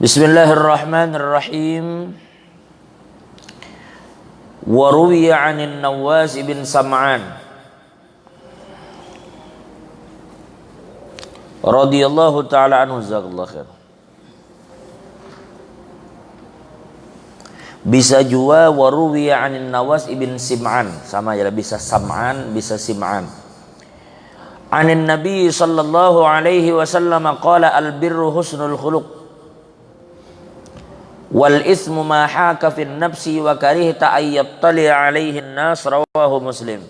Bismillahirrahmanirrahim. Wa ruwiya 'anin Nawas bin Sam'an radhiyallahu ta'ala anhu, jazakallahu khair. Bisa juga wa ruwiya 'anin Nawas bin Sim'an, sama ya, bisa Sam'an bisa Sim'an. Anin Nabi sallallahu alaihi wasallam qala al-birru husnul khuluq wal ismu ma haka fin nafsi wa karihta ay yattali alaihi an-nas, rawahu Muslim.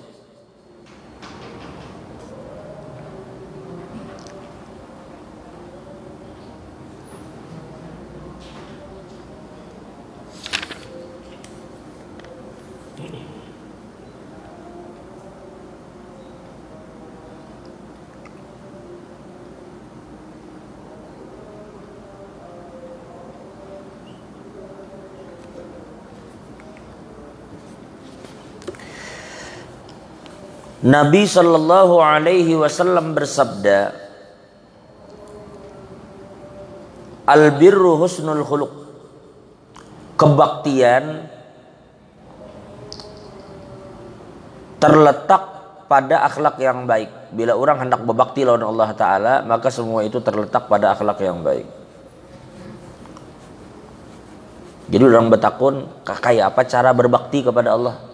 Nabi sallallahu alaihi wasallam bersabda, al-birru husnul khuluq. Kebaktian terletak pada akhlak yang baik. Bila orang hendak berbakti lawan Allah Ta'ala, maka semua itu terletak pada akhlak yang baik. Jadi orang bertakun, kayak apa cara berbakti kepada Allah?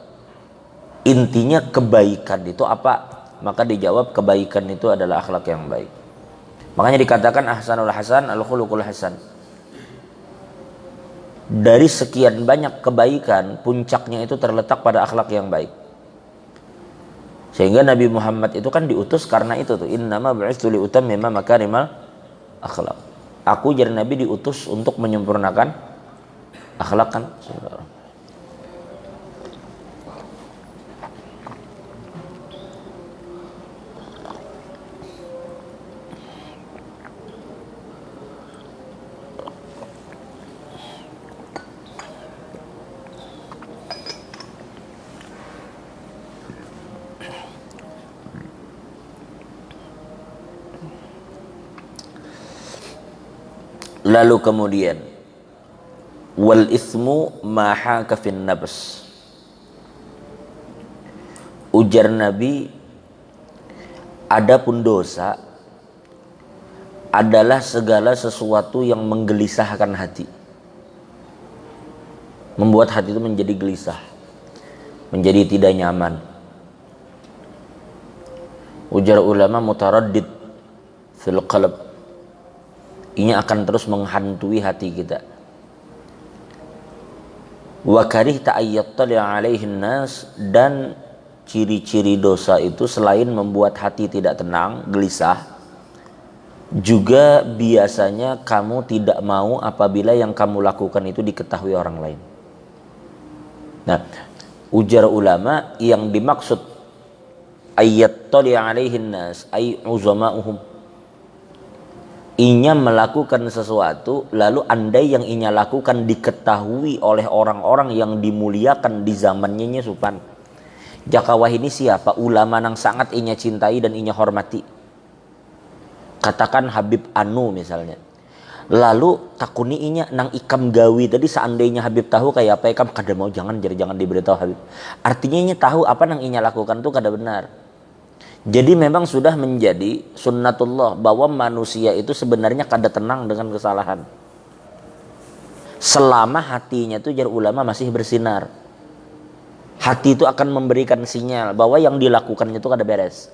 Intinya kebaikan itu apa? Maka dijawab, kebaikan itu adalah akhlak yang baik. Makanya dikatakan ahsanul hasan al-khuluqul hasan. Dari sekian banyak kebaikan, puncaknya itu terletak pada akhlak yang baik. Sehingga Nabi Muhammad itu kan diutus karena itu tuh, innama bu'itsu li utammima makarimal akhlak. Aku jadi Nabi diutus untuk menyempurnakan akhlak kan. Lalu kemudian wal ismu ma haka fin nafs. Ujar Nabi, adapun dosa adalah segala sesuatu yang menggelisahkan hati, membuat hati itu menjadi gelisah, menjadi tidak nyaman. Ujar ulama, mutaraddid fil qalb, ini akan terus menghantui hati kita. Wa karihta ayyattali alaihin nas, dan ciri-ciri dosa itu selain membuat hati tidak tenang, gelisah, juga biasanya kamu tidak mau apabila yang kamu lakukan itu diketahui orang lain. Nah, ujar ulama, yang dimaksud ayyattali alaihin nas ay uzama'uhum, inya melakukan sesuatu lalu andai yang inya lakukan diketahui oleh orang-orang yang dimuliakan di zamannya supan. Jakawah ini siapa? Ulama yang sangat inya cintai dan inya hormati. Katakan Habib Anu misalnya. Lalu takuni inya nang ikam gawi tadi, seandainya Habib tahu kayak apa ikam kada mau, jangan diberitahu Habib. Artinya inya tahu apa nang inya lakukan tuh kada benar. Jadi memang sudah menjadi sunnatullah bahwa manusia itu sebenarnya kada tenang dengan kesalahan selama hatinya itu, jar ulama, masih bersinar. Hati itu akan memberikan sinyal bahwa yang dilakukannya itu kada beres.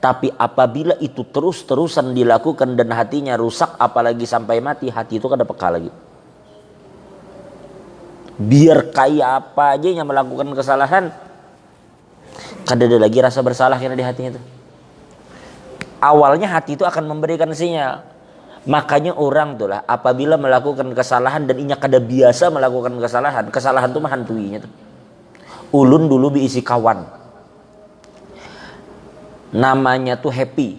Tapi apabila itu terus-terusan dilakukan dan hatinya rusak, apalagi sampai mati, hati itu kada peka lagi. Biar kayak apa aja yang melakukan kesalahan, kada ada lagi rasa bersalah yang ada di hatinya itu. Awalnya hati itu akan memberikan sinyal. Makanya orang tuh lah apabila melakukan kesalahan dan inya kada biasa melakukan kesalahan tuh menghantuinya tuh. Ulun dulu diisi kawan, namanya tuh Happy,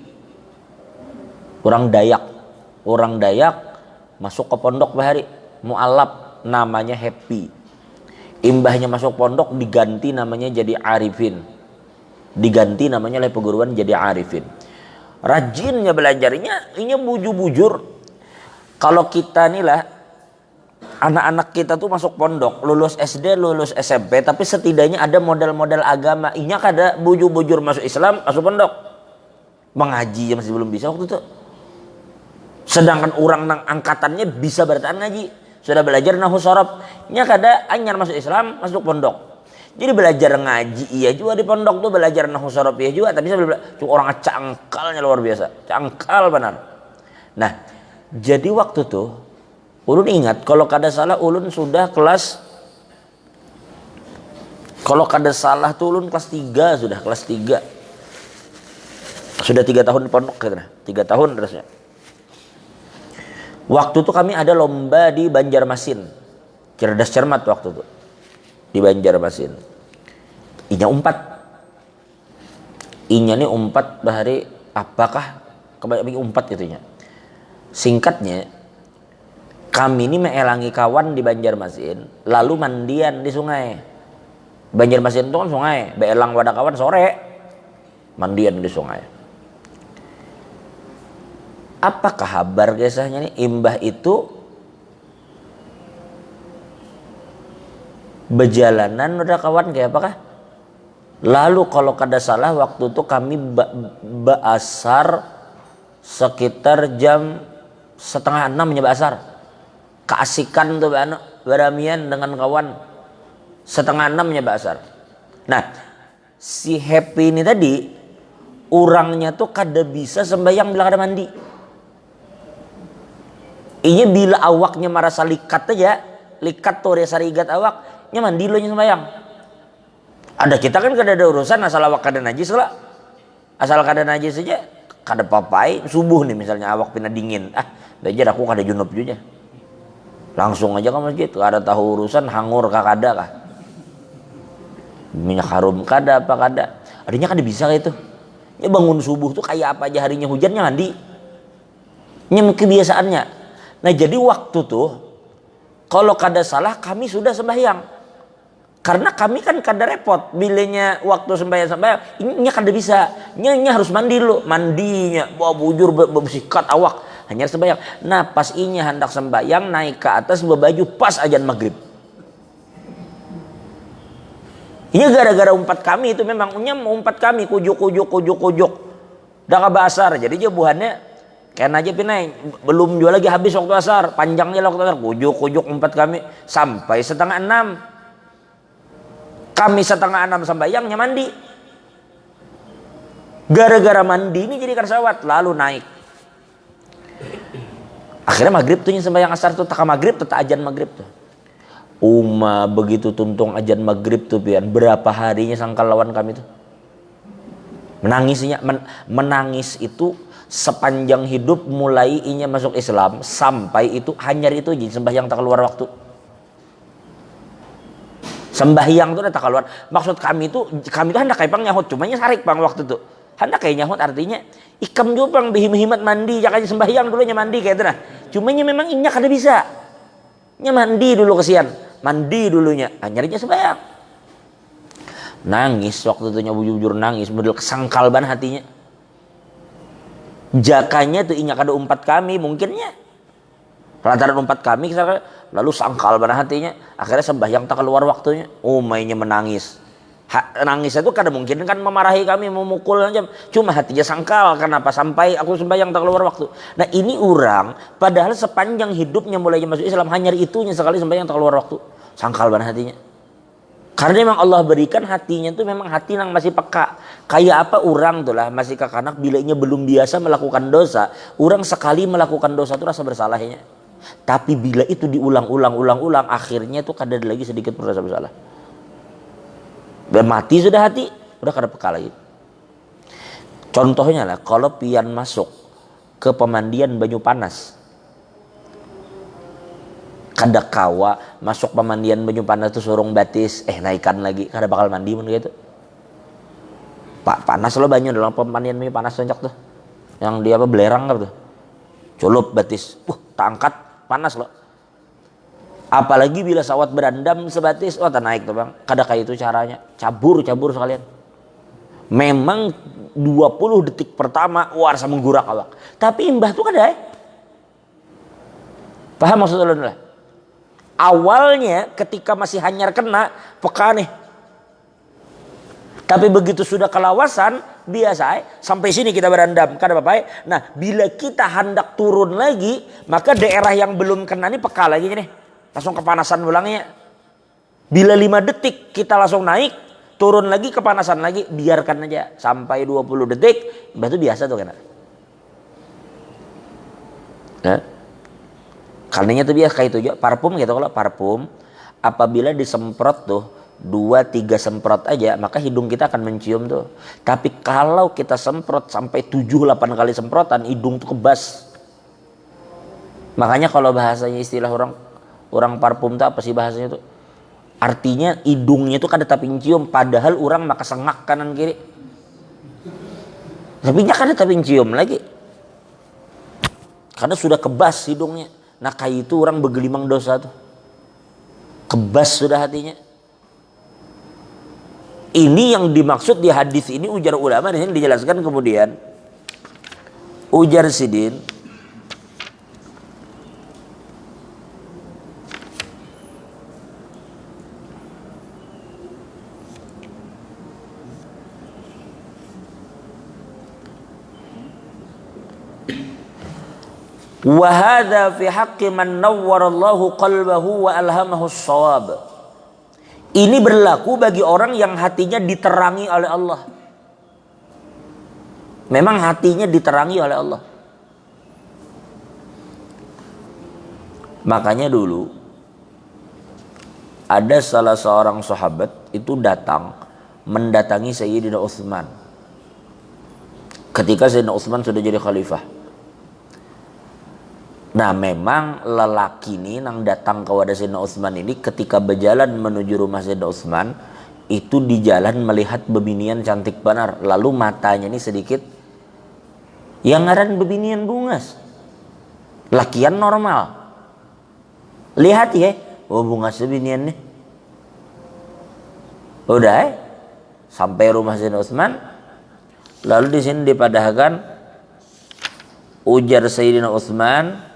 orang Dayak masuk ke pondok bahari mualaf, namanya Happy. Imbahnya masuk pondok diganti namanya jadi Arifin, diganti namanya oleh perguruan jadi Arifin. Rajinnya belajarnya, ini bujur-bujur. Kalau kita nih lah anak-anak kita tuh masuk pondok, lulus SD, lulus SMP, tapi setidaknya ada modal-modal agama. Inya kada bujur-bujur masuk Islam, masuk pondok. Mengaji masih belum bisa waktu itu. Sedangkan orang nang angkatannya bisa bertahan ngaji, sudah belajar nahu sorob. Nya kada anyar masuk Islam, masuk pondok. Jadi belajar ngaji iya juga di pondok tuh, belajar nahu sorob iya juga, tapi orang cangkalnya luar biasa, cangkal benar. Nah, jadi waktu tuh ulun ingat kalau kada salah ulun sudah kelas, kalau kada salah tuh ulun kelas 3, sudah kelas 3. Sudah 3 tahun di pondok katanya. 3 tahun terusnya. Waktu itu kami ada lomba di Banjarmasin. Cerdas cermat waktu itu. Di Banjarmasin. Inya umpat. Inya nih umpat bahari apakah kebanyakan umpat itunya. Singkatnya, kami ini meelangi kawan di Banjarmasin, lalu mandian di sungai. Banjarmasin itu kan sungai, beelang wadah kawan sore, mandian di sungai. Apakah kabar kisahnya nih? Imbah itu berjalanan udah kawan kayak apakah? Lalu kalau kada salah waktu itu kami baasar sekitar jam 5:30 baasar. Keasikan tuh beramian dengan kawan 5:30 baasar. Nah, si Happy ini tadi orangnya tuh kada bisa sembahyang bila kada mandi. Iya bila awaknya merasa likat aja, likat tuh rasa rigat awaknya mandi lo sembahyang. Ada kita kan kada ada urusan asal awak kada najis lah. Asal kada najis saja, kada papai subuh nih misalnya awak pina dingin. Belajar aku kada junub juga. Langsung aja ke masjid, kada tahu urusan hangur kah kada kah. Minyak harum kada apa kada. Adanya kada bisa kayak itu. Ya bangun subuh tuh kayak apa aja harinya hujannya mandi. Ini kebiasaannya. Nah jadi waktu tuh kalau kada salah kami sudah sembahyang. Karena kami kan kada repot bilanya waktu sembahyang ini kada bisa. Nya harus mandi dulu. Mandinya bawa bujur bersikat awak hanya sembahyang. Nah pas inya hendak sembahyang naik ke atas berbaju pas ajan maghrib. Ini gara-gara umpat kami itu memang umpat kami kujuk. Dah kabasar jadi jabuhannya kena aja pinai belum jual lagi habis waktu asar, panjangnya lah waktu asar, kujuk umpat kami sampai 5:30. Kami 5:30 sembahyangnya mandi. Gara-gara mandi ini jadi karsawat lalu naik. Akhirnya maghrib tuh sembahyang asar tuh tak maghrib tetap ajan maghrib tuh. Begitu tuntung ajan maghrib tuh pian berapa harinya sangkal lawan kami tuh. Menangisnya menangis itu sepanjang hidup mulai inya masuk Islam sampai itu hanya itu jadi sembahyang tak keluar waktu. Sembahyang tuh tak keluar. Maksud kami tuh hendak kayak pang nyahut cumanya sarik pang waktu tuh. Hendak kayak nyahut artinya ikam juga pang bihim-himat mandi jakanya sembahyang dulunya mandi kayak itu nah. Cumanya memang inya kada bisa. Nya mandi dulu kesian. Mandi dulunya. Nyarinya sembahyang. Nangis waktu itu bujur nangis model kesangkal ban hatinya. Jakanya tuh inya kada umpat kami mungkinnya lantaran umpat kami lalu sangkal pada hatinya akhirnya sembahyang tak keluar waktunya mainnya menangis nangisnya tuh kada mungkin kan memarahi kami memukul aja cuma hatinya sangkal kenapa sampai aku sembahyang tak keluar waktu. Nah ini orang padahal sepanjang hidupnya mulai masuk Islam hanya itunya sekali sembahyang tak keluar waktu sangkal pada hatinya. Karena memang Allah berikan hatinya tuh memang hati yang masih peka. Kayak apa orang tuh lah masih kakanak bila inya belum biasa melakukan dosa. Orang sekali melakukan dosa tuh rasa bersalahnya. Tapi bila itu diulang-ulang akhirnya tuh kada ada lagi sedikit pun rasa bersalah. Mati sudah hati, udah kada peka lagi. Contohnya lah kalau pian masuk ke pemandian Banyu Panas. Kada kawa masuk pemandian Banyu Panas tuh surung batis naikkan lagi kada bakal mandi mun gitu. Pak panas lo banyu dalam pemandian Banyu Panas sencak tuh. Yang dia apa belerang tuh. Culup batis. Tak angkat panas lo. Apalagi bila sawat berandam sebatis tak naik tuh Bang. Kada kayak itu caranya. Cabur sekalian. Memang 20 detik pertama warsa menggurak awak. Tapi imbah tuh kada Paham maksud ulun lah? Awalnya ketika masih hanyar kena, peka nih. Tapi begitu sudah kelawasan, biasa sampai sini kita berendam. Kan Bapak? Nah, bila kita hendak turun lagi, maka daerah yang belum kena ini peka lagi nih. Langsung kepanasan ulangnya. Bila 5 detik kita langsung naik, turun lagi kepanasan lagi, biarkan aja sampai 20 detik, itu biasa tuh kena. Nah, karenanya tuh biasa kayak itu juga parfum gitu. Kalau parfum apabila disemprot tuh 2-3 semprot aja, maka hidung kita akan mencium tuh. Tapi kalau kita semprot sampai 7-8 kali semprotan, hidung tuh kebas. Makanya kalau bahasanya istilah orang parfum tuh apa sih bahasanya tuh? Artinya hidungnya tuh kada tapi cium, padahal orang maka sengak kanan kiri. Tapi nya kada tapi cium lagi. Karena sudah kebas hidungnya. Nah kayak itu orang bergelimang dosa tuh. Kebas sudah hatinya. Ini yang dimaksud di hadis ini, ujar ulama di sini dijelaskan kemudian. Ujar Sidin, wa hadza fi haqqi man nawwarallahu qalbahu wa alhamahu shawab. Ini berlaku bagi orang yang hatinya diterangi oleh Allah. Memang hatinya diterangi oleh Allah. Makanya dulu ada salah seorang sahabat itu mendatangi Sayyidina Utsman. Ketika Sayyidina Utsman sudah jadi khalifah. Nah memang lelaki ini yang datang kepada Sayyidina Utsman ini ketika berjalan menuju rumah Sayyidina Utsman, itu di jalan melihat bebinian cantik benar, lalu matanya ini sedikit yang ngaran bebinian bungas, lakian normal. Lihat ya, oh bungas bebinian nih. Udah sampai rumah Sayyidina Utsman, lalu di sini dipadahkan ujar Sayyidina Utsman,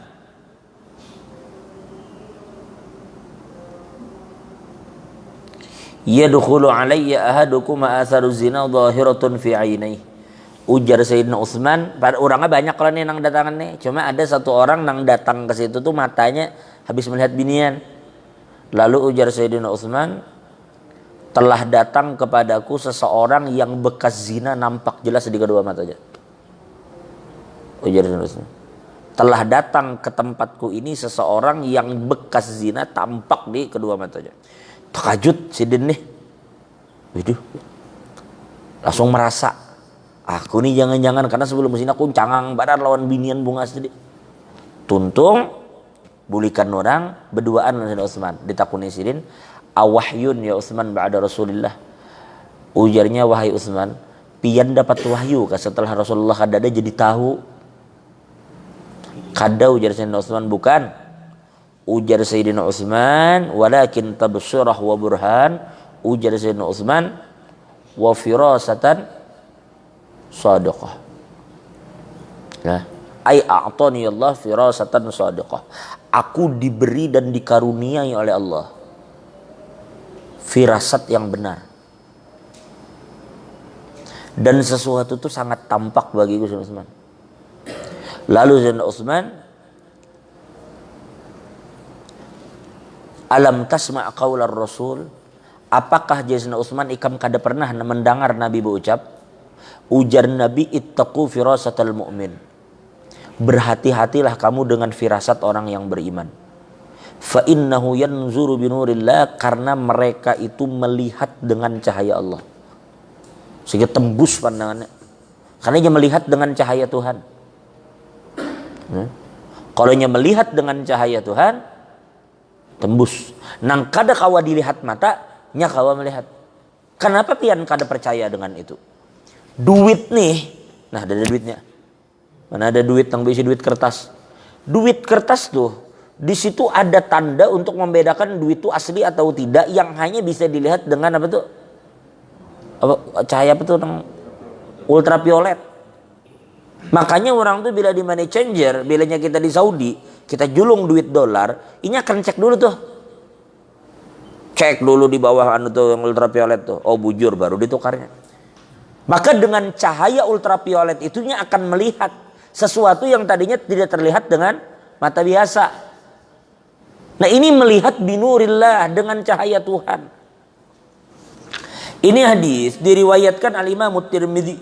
yadkhulu alayya ahadukum atharu zina zahiratun fi ainai. Ujar Sayyidina Utsman, pada orangnya banyak kalau nih nang datangan nih. Cuma ada satu orang nang datang ke situ tuh matanya habis melihat binian. Lalu ujar Sayyidina Utsman, telah datang kepadaku seseorang yang bekas zina nampak jelas di kedua matanya. Ujar Sayyidina Utsman, telah datang ke tempatku ini seseorang yang bekas zina tampak di kedua matanya. Terkajut Sidin nih. Waduh. Langsung merasa, aku nih jangan-jangan karena sebelum kesini aku cangang badan lawan binian bungas tadi. Tuntung bulikan orang berduaan dengan Utsman. Ditakuni Sidin, awahyun ya Utsman ba'da Rasulillah. Ujarnya, wahai Utsman, pian dapat wahyu setelah Rasulullah kada ada jadi tahu. Kada, ujar Sayyidina Utsman, bukan. Ujar Sayyidina Utsman, walakin tabsyirah wa burhan. Ujar Sayyidina Utsman, wa firasatan shadiqah. Nah, ai a'tani Allah firasatan shadiqah. Aku diberi dan dikaruniai oleh Allah firasat yang benar. Dan sesuatu itu sangat tampak bagiku Sayyidina Utsman. Lalu Sayyidina Utsman, alam tasma' qaular Rasul? Apakah Sayyidina Utsman ikam kada pernah mendengar Nabi berucap? Ujar Nabi, ittaqu firasatal mu'min. Berhati-hatilah kamu dengan firasat orang yang beriman. Fa innahu yanzuru binurillah, karena mereka itu melihat dengan cahaya Allah. Sehingga tembus pandangannya. Karena dia melihat dengan cahaya Tuhan. Kalau dia melihat dengan cahaya Tuhan, tembus. Nang kada kawa dilihat mata, nya kawa melihat. Kenapa pian kada percaya dengan itu? Duit nih, nah ada duitnya. Mana ada duit yang berisi duit kertas? Duit kertas tuh, di situ ada tanda untuk membedakan duit itu asli atau tidak, yang hanya bisa dilihat dengan apa tuh? Apa, cahaya apa tuh? Ultraviolet. Makanya orang tuh bila di money changer, bilanya kita di Saudi, kita julung duit dolar, ini akan cek dulu tuh Cek dulu di bawah anu tuh yang ultraviolet tuh. Oh bujur, baru ditukarnya. Maka dengan cahaya ultraviolet itunya akan melihat sesuatu yang tadinya tidak terlihat dengan mata biasa. Nah ini melihat binurillah, dengan cahaya Tuhan. Ini hadis diriwayatkan al-Imam Tirmidzi.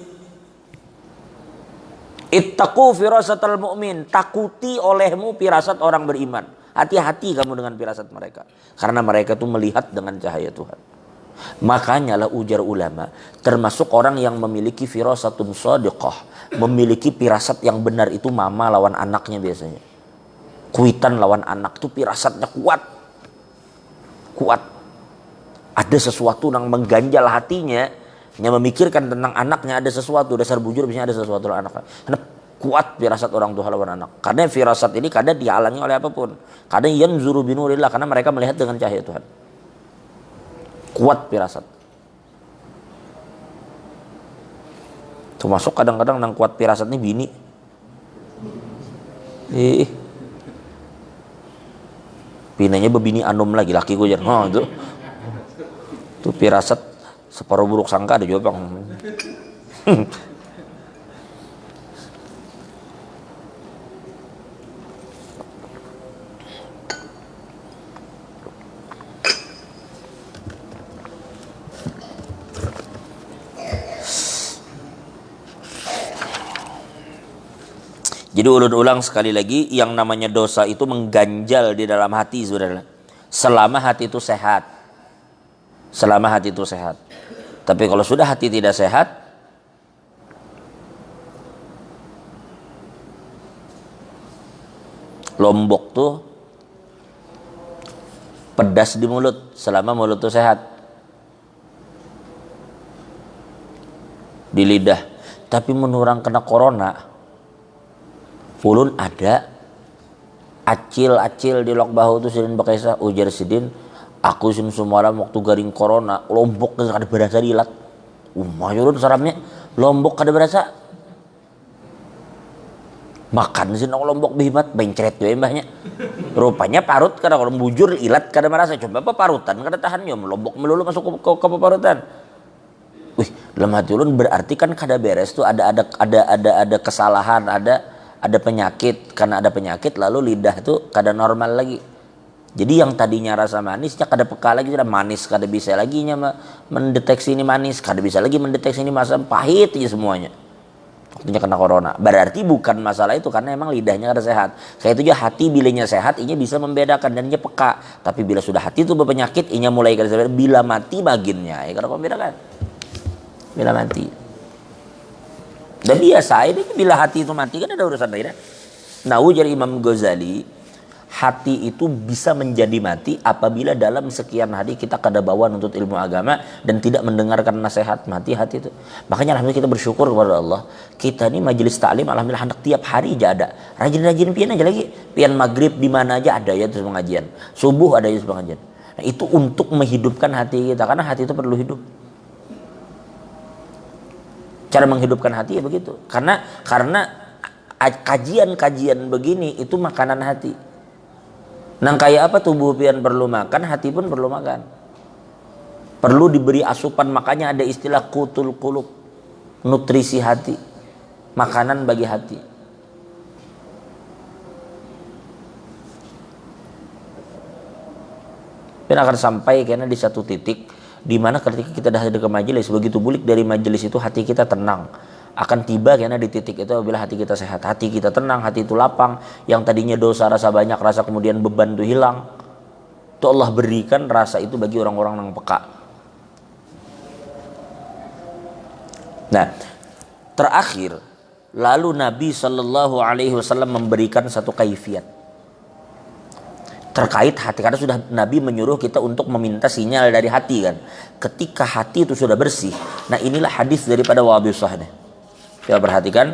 Ittaqu firasatal mu'min, takuti olehmu firasat orang beriman. Hati-hati kamu dengan firasat mereka, karena mereka tuh melihat dengan cahaya Tuhan. Makanya lah ujar ulama, termasuk orang yang memiliki firasatun shadiqah, memiliki firasat yang benar itu mama lawan anaknya biasanya. Kuitan lawan anak tuh firasatnya kuat. Ada sesuatu yang mengganjal hatinya, yang memikirkan tentang anaknya, ada sesuatu, dasar bujur biasanya ada sesuatu dalam anaknya. Karena kuat firasat orang tua lawan anak. Karena firasat ini kadang dihalangi oleh apapun. Kadang yanzuru binurillah, karena mereka melihat dengan cahaya Tuhan. Kuat firasat. Termasuk kadang-kadang yang kuat firasat ini bini. Pinanya bebini anum lagi, laki gue jangan. Oh, itu firasat separuh buruk sangka ada juga bang. Jadi ulang sekali lagi, yang namanya dosa itu mengganjal di dalam hati, saudara. Selama hati itu sehat. Selama hati itu sehat. Tapi kalau sudah hati tidak sehat, lombok tuh pedas di mulut selama mulut tuh sehat. Di lidah. Tapi menurang kena corona, ulun ada acil di lok bahu tuh sidin bakaisa ujar sidin, aku sim semalam waktu garing corona lombok kada berasa dilat. Mayurun saramnya lombok kada berasa. Makan sih nong lombok bihimat bencret we mbahnya. Rupanya parut kada kalau bujur ilat kada merasa. Coba apa parutan kada tahan yo lombok melulu masuk ke parutan. Wih, dalam hati ulun berarti kan kada beres tuh, ada kesalahan, ada penyakit. Karena ada penyakit lalu lidah tuh kada normal lagi. Jadi yang tadinya rasa manisnya kada peka lagi, sudah manis kada bisa lagi mendeteksi ini manis, kada bisa lagi mendeteksi ini masam, pahit aja semuanya. Waktunya kena corona. Berarti bukan masalah itu, karena emang lidahnya kada sehat. Kayak itu juga hati bilanya sehat, inya bisa membedakan dan inya peka. Tapi bila sudah hati itu berpenyakit, inya mulai kada sehat. Bila mati baginnya, ya kada membedakan. Bila mati. Dan biasa ini bila hati itu mati kan ada urusan lain. Nah ujar Imam Ghazali, hati itu bisa menjadi mati apabila dalam sekian hari kita kada bawa nuntut ilmu agama dan tidak mendengarkan nasihat, mati hati itu. Makanya alhamdulillah kita bersyukur kepada Allah. Kita ini majelis taklim alhamdulillah hendak tiap hari aja ada. Rajin-rajin pian aja lagi. Pian maghrib di mana aja ada ya terus pengajian. Subuh ada ya terus pengajian. Nah, itu untuk menghidupkan hati kita, karena hati itu perlu hidup. Cara menghidupkan hati ya begitu. Karena kajian-kajian begini itu makanan hati. Nang kayak apa tubuh pian perlu makan, hati pun perlu makan. Perlu diberi asupan, makanya ada istilah qutul qulub, nutrisi hati. Makanan bagi hati. Dan akan sampai karena di satu titik di mana ketika kita dah ada ke majelis, begitu bulik dari majelis itu hati kita tenang. Akan tiba karena di titik itu apabila hati kita sehat, hati kita tenang, hati itu lapang. Yang tadinya dosa rasa banyak, rasa kemudian beban itu hilang. Itu Allah berikan rasa itu bagi orang-orang yang peka. Nah, terakhir lalu Nabi Shallallahu Alaihi Wasallam memberikan satu kaifiat terkait hati, karena sudah Nabi menyuruh kita untuk meminta sinyal dari hati kan. Ketika hati itu sudah bersih, nah inilah hadis daripada Wabisah nih. Coba perhatikan.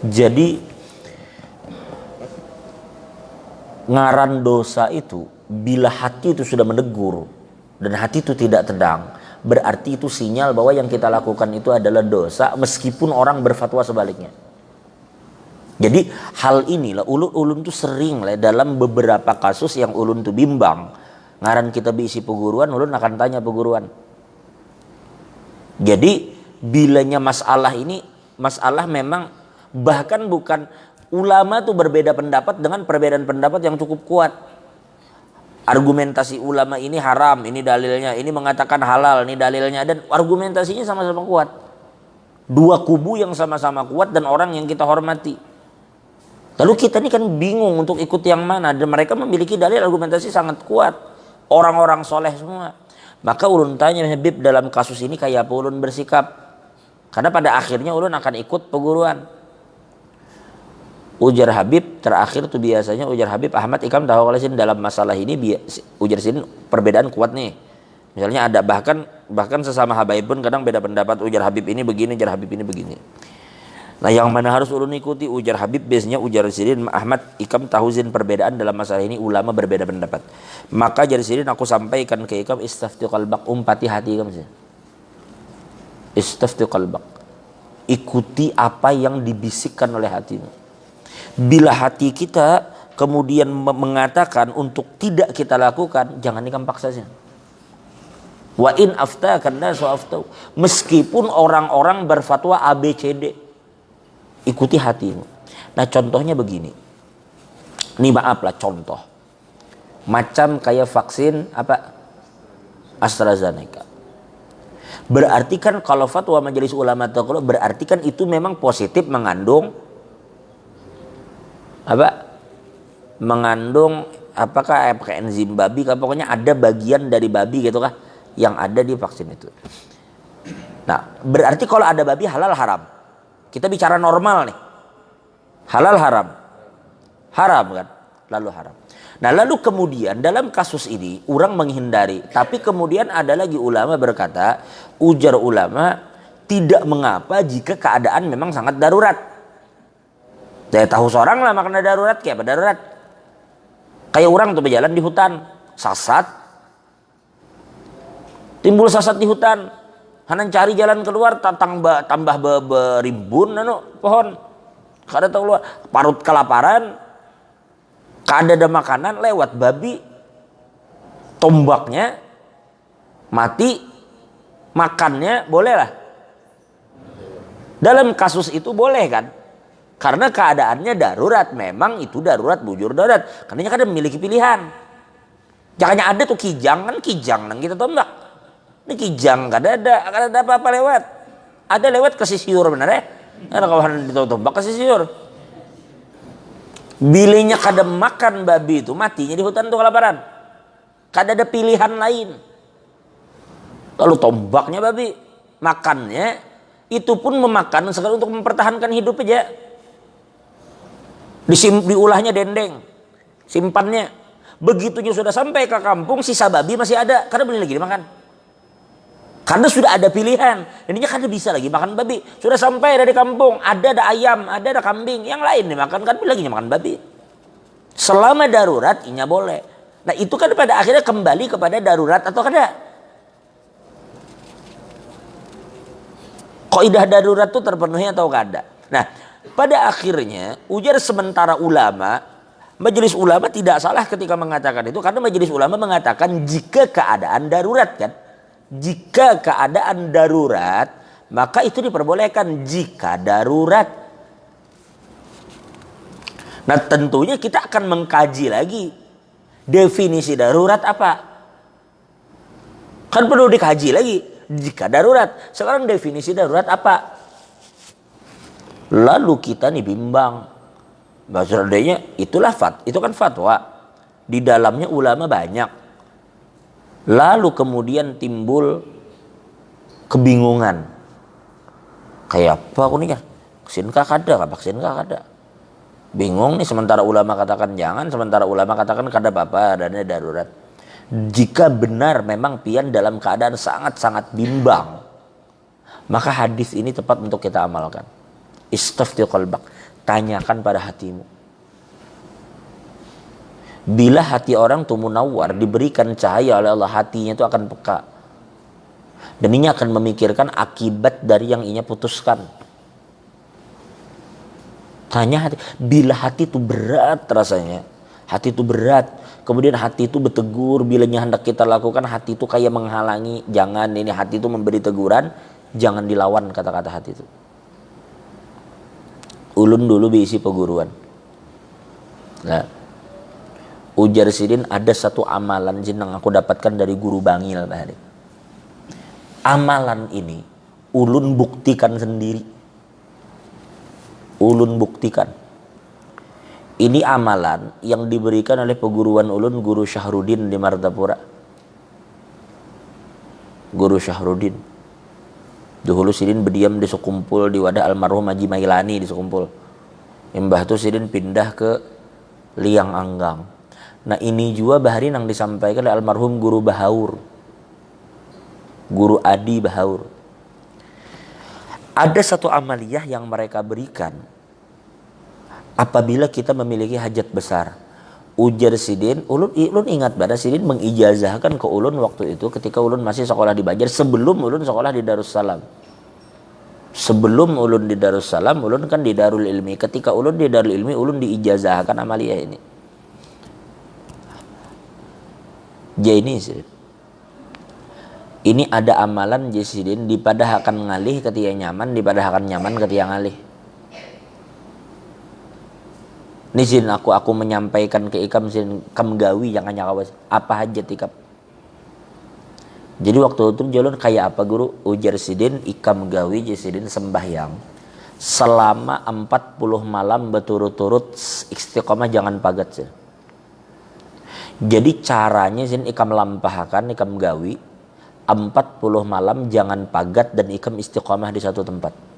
Jadi ngaran dosa itu bila hati itu sudah menegur dan hati itu tidak tenang, berarti itu sinyal bahwa yang kita lakukan itu adalah dosa meskipun orang berfatwa sebaliknya. Jadi hal inilah ulun tuh sering lah dalam beberapa kasus yang ulun tuh bimbang. Ngaran kita diisi peguruan, ulun akan tanya peguruan. Jadi bilanya masalah ini, masalah memang bahkan bukan ulama tuh berbeda pendapat dengan perbedaan pendapat yang cukup kuat. Argumentasi ulama ini haram, ini dalilnya, ini mengatakan halal, ini dalilnya, dan argumentasinya sama-sama kuat. Dua kubu yang sama-sama kuat dan orang yang kita hormati. Lalu kita ini kan bingung untuk ikut yang mana, dan mereka memiliki dalil argumentasi sangat kuat. Orang-orang soleh semua. Maka ulun tanya Habib dalam kasus ini kayak apa ulun bersikap. Karena pada akhirnya ulun akan ikut peguruan. Ujar Habib terakhir tuh biasanya ujar Habib Ahmad Ikam tahu kalau sini dalam masalah ini ujar sini perbedaan kuat nih. Misalnya ada bahkan sesama habaib pun kadang beda pendapat, ujar Habib ini begini, ujar Habib ini begini. Nah yang mana harus ulun ikuti? Ujar Habib biasanya ujar Sirin Ahmad Ikam tahu zin perbedaan dalam masalah ini ulama berbeda pendapat. Maka jar Sirin aku sampaikan ke Ikam istafti qalbak, umpati hati Ikam. Istafti qalbak, ikuti apa yang dibisikkan oleh hatimu. Bila hati kita kemudian mengatakan untuk tidak kita lakukan, jangan Ikam paksa saja. Wa in aftakan nasu aftau, meskipun orang-orang berfatwa ABCD, ikuti hatimu. Nah contohnya begini. Ini maaf lah contoh. Macam kayak vaksin apa? AstraZeneca. Berarti kan kalau fatwa majelis ulama taqwa berarti kan itu memang positif mengandung apa? Mengandung apakah enzim babi, pokoknya ada bagian dari babi gitu kah yang ada di vaksin itu. Nah, berarti kalau ada babi halal haram. Kita bicara normal nih. Halal haram. Haram kan? Lalu haram. Nah lalu kemudian dalam kasus ini orang menghindari. Tapi kemudian ada lagi ulama berkata, ujar ulama tidak mengapa jika keadaan memang sangat darurat. Saya tahu seorang lah makna darurat kayak apa darurat. Kayak orang tuh berjalan di hutan. Sasat. Timbul sasat di hutan. Hanan cari jalan keluar tambah berimbun pohon. Kada tahu keluar. Parut kelaparan. Kada ada makanan lewat babi. Tombaknya mati. Makannya boleh lah. Dalam kasus itu boleh kan? Karena keadaannya darurat. Memang itu darurat, bujur darurat. Karena kada memiliki pilihan. Jangannya ada tuh kijang kan kijang nang kita tombak. Ini kijang kada ada apa-apa lewat. Ada lewat kasih siur benar ya. Ada kawan ditombak kasih siur. Bilenya kada makan babi itu matinya di hutan tuh kelaparan. Kada ada pilihan lain. Lalu tombaknya babi, makannya itu pun memakan sekali untuk mempertahankan hidup aja. Diulahnya dendeng, simpannya. Begitunya sudah sampai ke kampung, sisa babi masih ada, karena beli lagi dimakan. Karena sudah ada pilihan, jadinya kada bisa lagi makan babi. Sudah sampai dari kampung, ada ayam, ada kambing, yang lain dimakan, kan lagi makan babi. Selama darurat, inya boleh. Nah itu kan pada akhirnya kembali kepada darurat atau kada. Kaidah darurat itu terpenuhi atau kada. Nah pada akhirnya ujar sementara ulama, majelis ulama tidak salah ketika mengatakan itu, karena majelis ulama mengatakan jika keadaan darurat kan. Jika keadaan darurat, maka itu diperbolehkan jika darurat. Nah tentunya kita akan mengkaji lagi definisi darurat apa. Kan perlu dikaji lagi jika darurat. Sekarang definisi darurat apa? Lalu kita nih bimbang. Maksudnya itu kan fatwa. Di dalamnya ulama banyak. Lalu kemudian timbul kebingungan. Kayak apa aku nih kan? Vaksin kah kada? Bingung nih, sementara ulama katakan jangan, sementara ulama katakan kada apa-apa, adanya darurat. Jika benar memang pian dalam keadaan sangat-sangat bimbang, maka hadis ini tepat untuk kita amalkan. Istafti qalbak, tanyakan pada hatimu. Bila hati orang itu munawwar, diberikan cahaya oleh Allah, hatinya itu akan peka. Dan ini akan memikirkan akibat dari yang inya putuskan. Tanya hati, bila hati itu berat rasanya, hati itu berat, kemudian hati itu bertegur, bila hendak kita lakukan, hati itu kayak menghalangi, jangan, ini hati itu memberi teguran, jangan dilawan kata-kata hati itu. Ulun dulu diisi perguruan. Nah, ujar sidin ada satu amalan yang aku dapatkan dari guru bangil tadi. Amalan ini ulun buktikan sendiri. Ulun buktikan. Ini amalan yang diberikan oleh peguruan ulun, Guru Syahrudin di Martapura. Guru Syahrudin. Dahulu sidin berdiam di Sukumpul di wadah almarhum Haji Mailani di Sukumpul. Mbah tu sidin pindah ke Liang Anggang. Nah ini juga bahari yang disampaikan oleh almarhum Guru Bahaur. Guru Adi Bahaur. Ada satu amaliyah yang mereka berikan apabila kita memiliki hajat besar. Ujar sidin, ulun ingat pada sidin mengijazahkan ke ulun waktu itu ketika ulun masih sekolah di Banjar, sebelum ulun sekolah di Darussalam. Sebelum ulun di Darussalam, ulun kan di Darul Ilmi. Ketika ulun di Darul Ilmi, ulun diijazahkan amaliyah ini. Jadi ini sidin. Ini ada amalan jesidin dipadahakan ngalih ketika nyaman, dipadahakan nyaman ketika ngalih. Ini sin aku menyampaikan ke ikam sin kam gawi yang hanya kawas apa hajat ikam. Jadi waktu itu jalan kayak apa guru? Ujar sidin ikam gawi jesidin sembahyang selama 40 malam berturut-turut istiqomah jangan pagat sin. Jadi caranya sin ikam lampahkan ikam gawi 40 malam jangan pagat dan ikam istiqomah di satu tempat.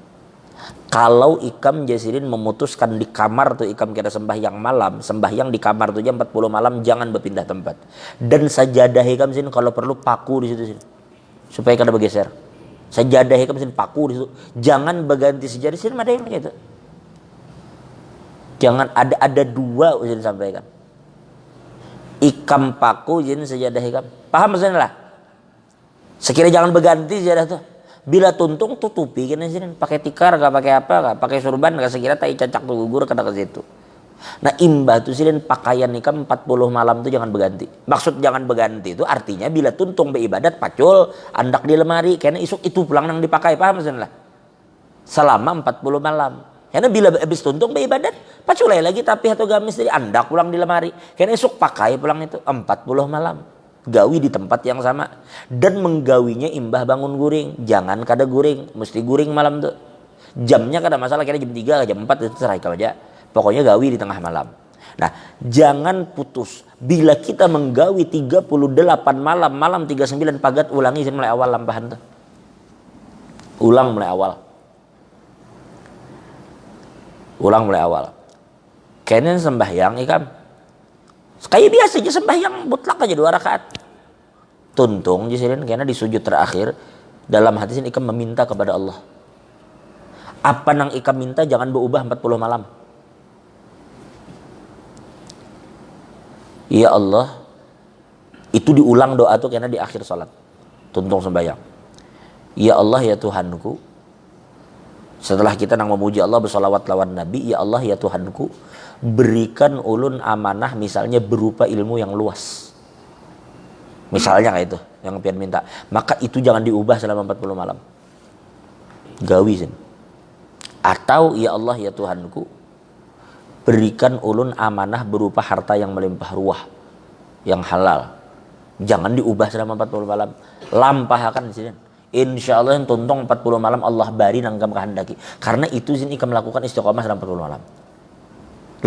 Kalau ikam jasidin memutuskan di kamar tuh ikam kira sembahyang malam, sembahyang di kamar tuh jam 40 malam jangan berpindah tempat. Dan sajadah ikam sin kalau perlu paku di situ sin. Supaya kada bergeser. Sajadah ikam sin paku di situ. Jangan berganti sajadah sin ada yang gitu. Jangan ada dua usin sampaikan. Ikam paku jin sajadah ikam. Paham maksudnya lah? Sekiranya jangan berganti sajadah tuh. Bila tuntung tutupi kan sini pakai tikar gak pakai apa gak pakai surban gak sekira tai cacak tuh gugur kena ke situ. Nah imbah tuh sini pakaian ikam 40 malam tuh jangan berganti. Maksud jangan berganti itu artinya bila tuntung beribadat pacul andak di lemari karena isuk itu pulang nang dipakai paham maksudnya lah. Selama 40 malam. Karena bila habis tuntung beribadat pacul lagi tapi atau gamis jadi andak pulang di lemari. Karena isuk pakai pulang itu 40 malam. Gawi di tempat yang sama dan menggawinya imbah bangun guring, jangan kada guring, mesti guring malam tuh. Jamnya kada masalah, kira jam 3 jam 4 itu serai kau aja. Pokoknya gawi di tengah malam. Nah, jangan putus. Bila kita menggawi 38 malam, malam 39 pagat ulangi mulai awal lampahan tuh. Ulang mulai awal. Ulang mulai awal. Kenen sembahyang ikam. Kayak biasa aja sembahyang mutlak aja 2 rakaat. Tuntung jisilin karena di sujud terakhir dalam hati ini ikam meminta kepada Allah. Apa nang ikam minta jangan berubah 40 malam. Ya Allah, itu diulang doa tuh karena di akhir salat. Tuntung sembahyang. Ya Allah ya Tuhanku. Setelah kita nang memuji Allah bersolawat lawan Nabi, ya Allah ya Tuhanku, berikan ulun amanah misalnya berupa ilmu yang luas. Misalnya kayak itu yang pian minta. Maka itu jangan diubah selama 40 malam. Gawi sin. Atau ya Allah ya Tuhanku, berikan ulun amanah berupa harta yang melimpah ruah, yang halal. Jangan diubah selama 40 malam. Lampahkan sin. Insya Allah yang tuntung 40 malam Allah bari nanggam kehendaki. Karena itu sini ikam melakukan istiqomah selama 40 malam.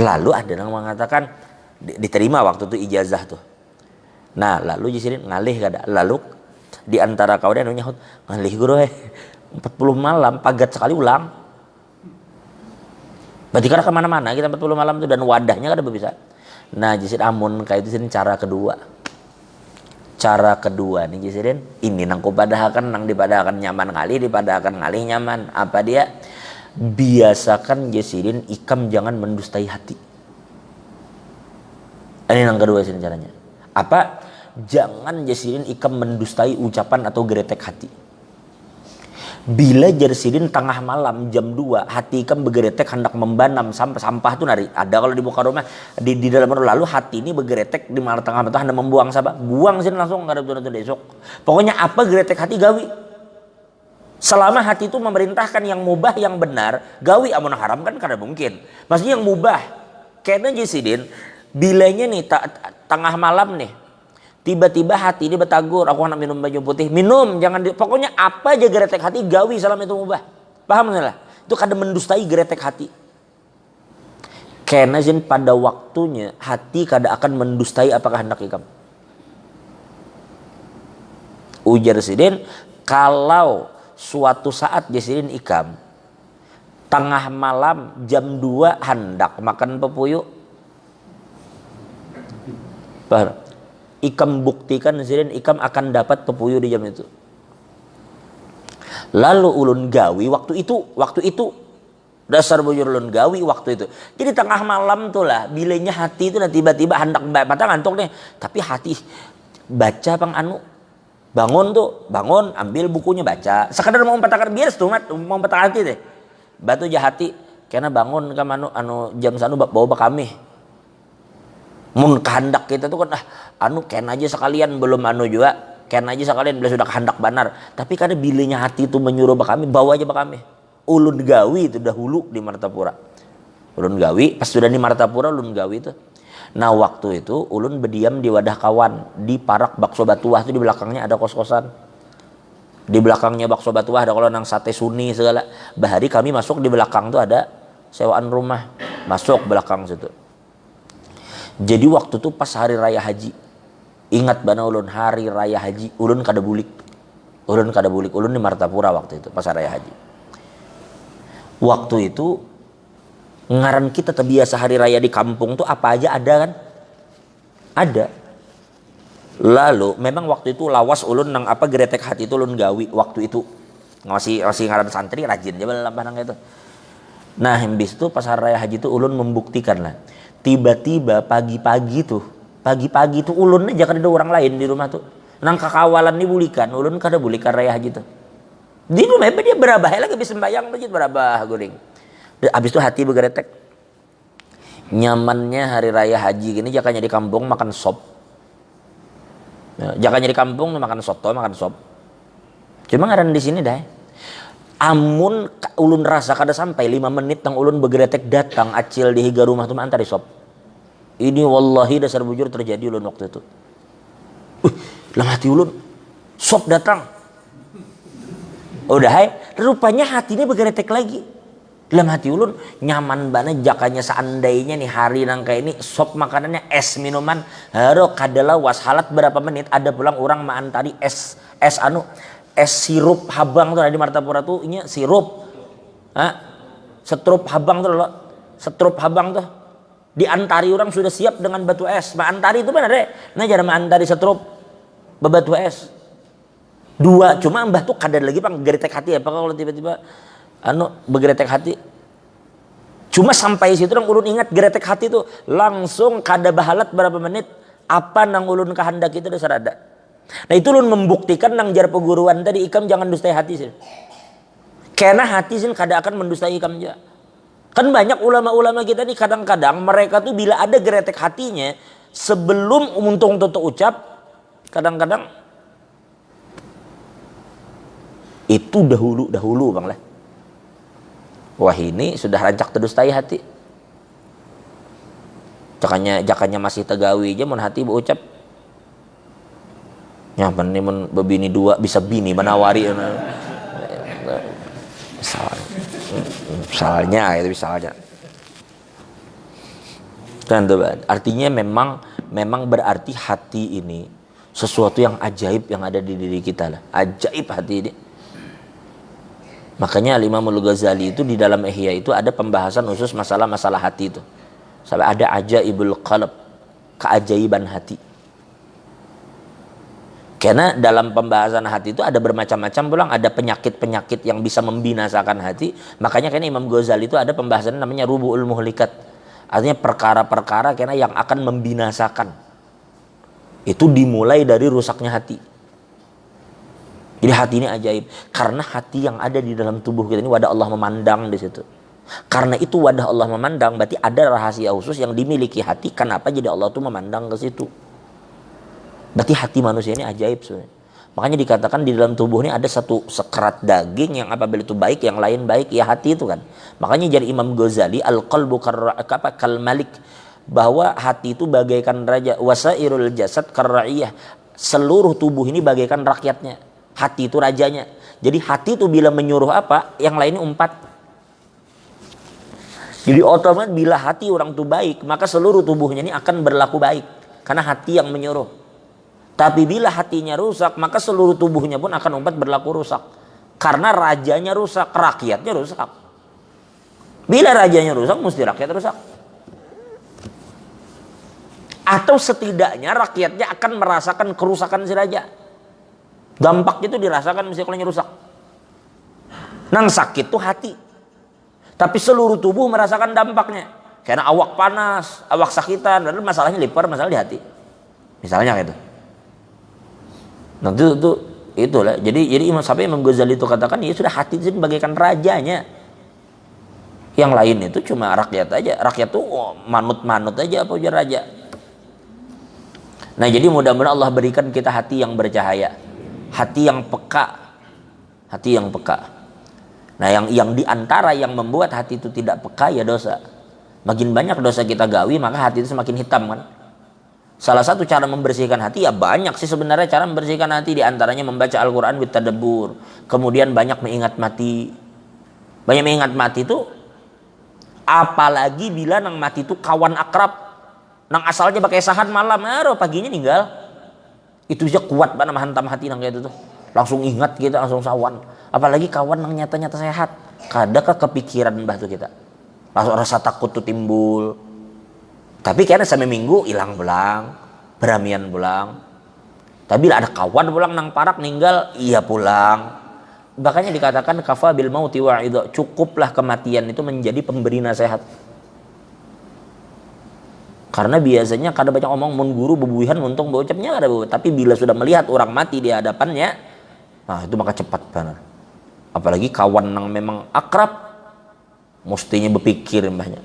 Lalu ada yang mengatakan diterima waktu itu ijazah tuh. Nah lalu jisirin ngalih kada. Lalu di antara kau dan nyahut ngalih guru 40 malam pagat sekali ulang. Berarti kada kemana-mana kita 40 malam tuh dan wadahnya kada bisa. Nah jisin amun kayak itu sini cara kedua. Cara kedua nih jisirin ini nang kupadahakan nang dipadahakan nyaman kali dipadahakan ngalih nyaman. Apa dia? Biasakan jisirin ikam jangan mendustai hati. Ini yang kedua sini caranya. Apa? Jangan jisirin ikam mendustai ucapan atau geretek hati. Bila jersidin tengah malam jam 2 hati ikam bergeretek hendak membanam sampah tuh nari ada kalau di muka rumah di dalam rumah, lalu hati ini bergeretek di malam tengah malam hendak membuang sampah, buang sih langsung nggak ada tuh besok. Pokoknya apa geretek hati gawi. Selama hati itu memerintahkan yang mubah yang benar, gawi amun haram kan kada mungkin. Maksudnya yang mubah. Karena jersidin bilanya nih tengah malam nih. Tiba-tiba hati ini bertagur, aku nak minum baju putih, minum, jangan pokoknya apa aja geretek hati gawi selama itu mubah. Paham nggak lah? Itu kada mendustai geretek hati. Karena zin pada waktunya hati kada akan mendustai apakah hendak ikam. Ujar sidin, kalau suatu saat jasidin ikam tengah malam jam 2 hendak makan pepuyuk, paham? Ikam buktikan sidin ikam akan dapat pepuyuh di jam itu. Lalu ulun gawi waktu itu dasar bujur ulun gawi waktu itu. Jadi tengah malam tuh lah bilenya hati itu tiba-tiba hendak mata ngantuk nih, tapi hati baca pang bangun ambil bukunya baca sekadar mau empatakan biar setumat mau empatakan hati deh batu jahati karena bangun kam jam sanu bawa kami mun kehendak kita tuh kan ken aja sekalian belum juga ken aja sekalian bila sudah kehendak benar, tapi karena bilenya hati itu menyuruh kami bawa aja kami. Ulun gawi itu dahulu di Martapura, ulun gawi pas sudah di Martapura ulun gawi itu. Nah waktu itu ulun berdiam di wadah kawan di Parak Bakso Batuah itu, di belakangnya ada kos-kosan, di belakangnya Bakso Batuah ada kalau nang sate suni segala. Bahari kami masuk di belakang tuh ada sewaan rumah, masuk belakang situ. Jadi waktu itu pas hari raya haji, ingat bana ulun hari raya haji, ulun kada bulik, ulun di Martapura waktu itu pas hari raya haji. Waktu itu ngaran kita terbiasa hari raya di kampung tuh apa aja ada kan? Ada. Lalu memang waktu itu lawas ulun nang apa geretek hati itu ulun gawi waktu itu. Masih ngaran santri rajin aja lampah nang itu. Nah, habis itu pas hari raya haji itu ulun membuktikan lah. Tiba-tiba pagi-pagi tuh ulun aja kada ada orang lain di rumah tuh. Nang kakawalan nih bulikan, ulun kada bulikan raya haji tuh. Di rumah dia berabah lagi bisa sembahyang masjid berabah guring. Habis itu hati bergeretek. Nyamannya hari raya haji gini jakanya di kampung makan sop. Jakanya di kampung makan soto, makan sop. Cuma ngaran di sini dah. Amun ulun rasa kada sampai 5 menit tang ulun bergeretek datang acil di higa rumah tuh antari sop. Ini wallahi dasar bujur terjadi ulun waktu itu. Dalam hati ulun sop datang. Udah hai, rupanya hatinya bergeretek lagi. Dalam hati ulun nyaman banget jakanya seandainya nih hari nang kayak ini sop makanannya es minuman haro kadalah washalat berapa menit ada pulang orang maantari es sirup habang tuh di Martapura tuh ini sirup. Setrup habang tuh loh. Setrup habang tuh diantari orang sudah siap dengan batu es. Maantari itu mana deh? Nah jarang maantari setrup bebatu es. 2 cuma mbah tuh kadar lagi pang geretek hati apa kalau tiba-tiba bergeretek hati. Cuma sampai situ nang ulun ingat geretek hati tuh langsung kada bahalat berapa menit apa nang ulun kehendak itu dasar ada. Nah itu ulun membuktikan nang jar peguruan tadi ikam jangan dustai hati sih. Karena hati sih kada akan mendustai ikam aja. Kan banyak ulama-ulama kita nih kadang-kadang mereka tuh bila ada geretek hatinya sebelum untung tutup ucap kadang-kadang itu dahulu bang lah. Wah ini sudah rancak terdustai hati. Jakanya masih tegawi aja mun hati berucap. Ya benih mun bebini 2 bisa bini menawari. Misalnya itu misalnya. Kan tuh artinya memang berarti hati ini sesuatu yang ajaib yang ada di diri kita lah. Ajaib hati ini. Makanya Imam Al-Ghazali itu di dalam Ihya itu ada pembahasan khusus masalah hati itu. Sampai ada ajaibul qalb, keajaiban hati. Karena dalam pembahasan hati itu ada bermacam-macam pulang, ada penyakit-penyakit yang bisa membinasakan hati. Makanya karena Imam Ghazali itu ada pembahasan namanya Rubu'ul Muhlikat. Artinya perkara-perkara karena yang akan membinasakan. Itu dimulai dari rusaknya hati. Jadi hati ini ajaib. Karena hati yang ada di dalam tubuh kita ini wadah Allah memandang di situ. Karena itu wadah Allah memandang, berarti ada rahasia khusus yang dimiliki hati. Kenapa jadi Allah tuh memandang ke situ? Berarti hati manusia ini ajaib sebenarnya. Makanya dikatakan di dalam tubuh ini ada satu sekerat daging yang apabila itu baik, yang lain baik, ya hati itu kan. Makanya jadi Imam Ghazali al-qalbu kal malik, bahwa hati itu bagaikan raja, wasairul jasad karra'iyah, seluruh tubuh ini bagaikan rakyatnya. Hati itu rajanya. Jadi hati itu bila menyuruh apa, yang lainnya umpat. Jadi otomatis bila hati orang itu baik, maka seluruh tubuhnya ini akan berlaku baik. Karena hati yang menyuruh. Tapi bila hatinya rusak, maka seluruh tubuhnya pun akan umpat berlaku rusak. Karena rajanya rusak, rakyatnya rusak. Bila rajanya rusak, mesti rakyat rusak. Atau setidaknya rakyatnya akan merasakan kerusakan si raja. Dampaknya itu dirasakan misalnya rusak. Nang sakit tuh hati. Tapi seluruh tubuh merasakan dampaknya. Karena awak panas, awak sakitan, dan masalahnya lipar, masalah di hati. Misalnya gitu. Nah itulah. Jadi Imam Ghazali itu katakan, ya sudah hati itu bagaikan rajanya. Yang lain itu cuma rakyat aja. Rakyat tuh manut-manut aja apa ujar raja. Nah jadi mudah-mudahan Allah berikan kita hati yang bercahaya. Hati yang peka. Hati yang peka. Nah yang diantara yang membuat hati itu tidak peka ya dosa. Makin banyak dosa kita gawi, maka hati itu semakin hitam kan. Salah satu cara membersihkan hati ya banyak sih sebenarnya cara membersihkan hati. Diantaranya membaca Al-Quran bitadabbur. Kemudian banyak mengingat mati. Banyak mengingat mati itu apalagi bila nang mati itu kawan akrab. Nang asalnya pakai sahan malam, paginya ninggal. Itu aja kuat banget menghantam hati nang kayak itu tuh. Langsung ingat kita, langsung sawan. Apalagi kawan nang nyata-nyata sehat. Kadang kepikiran bah tuh kita. Langsung rasa takut tuh timbul. Tapi kayaknya sampai minggu hilang pulang, beramian pulang. Tapi bila ada kawan pulang nang parak ninggal, iya pulang. Makanya dikatakan kafa bil mauti wa'idha, cukuplah kematian itu menjadi pemberi nasihat. Karena biasanya kadang banyak omong mun guru bebuihan untung bocapnya ada, tapi bila sudah melihat orang mati di hadapannya, nah itu maka cepat benar. Apalagi kawan yang memang akrab, mestinya berpikir mbahnya.